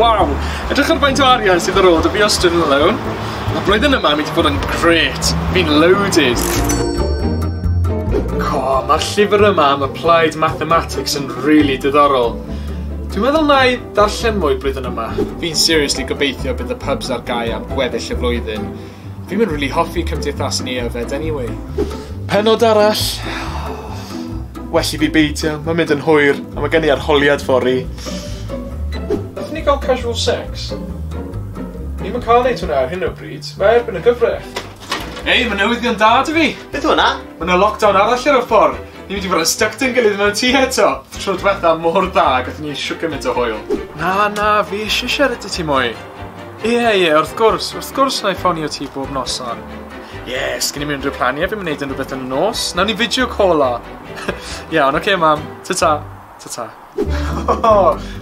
Waw! Edrych ar faint o arian sydd ar ôl y fi o student loan. Mae blwyddyn yma wedi bod yn great. Fi'n loaded. Mae'r llyfr yma am Applied Mathematics yn really diddorol. Dwi'n meddwl na i darllen mwy blwyddyn yma. Fi'n seriously gobeithio bydd y pubs ar gau am gweddill y flwyddyn. Fi'n mynd really hoffi cymdeithas ni yfed anyway. Penod arall. Well i fi beidio, mae'n mynd yn hwyr, a mae gen i arholiad fori. Nath ni gael casual sex? Ni'n mynd cael neud hwnna ar hyn o bryd, mae erbyn y gyfraith. Ei, mae newyddion da dy fi. Beth yw hwnna? Mae yna lockdown arall ar y ffordd. Ni wedi bod yn stuck yn gilydd mewn tŷ eto. Tro diwetha mor dda, gath ni siwc yn mynd o hwyl. Na, fi eisiau siarad i ti mwy. Ie, wrth gwrs na i ffonio ti bob noson. Sgyn i mi unrhyw planiau, fi'n mynd unrhyw beth yn y nos. Nawn ni fideo call o. Iawn, oce mam, ta-ta.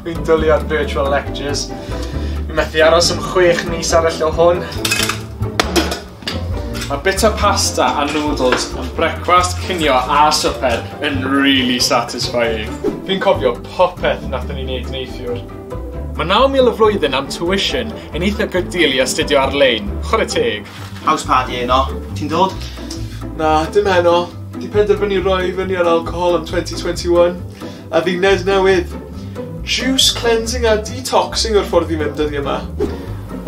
Fi'n dwlu ar virtual lectures. Fi'n methu aros am 6 mis arall o hwn. Mae bit o pasta a noodles yn brecwast, cinio a swper yn really satisfying. Fi'n cofio popeth nath ni wneud neithiwr. Mae 9,000 y flwyddyn am tuition yn eitha good deal i astudio ar-lein. Chwarae teg. House party eno. Ti'n dod? Na, dim heno. Di penderfynu roi fyny ar alcohol am 2021. A ddiwedd newydd. Juice cleansing a detoxing o'r ffordd i fynd dyddi yma.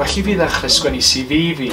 Well i fi ddechrau sgwennu CV fi.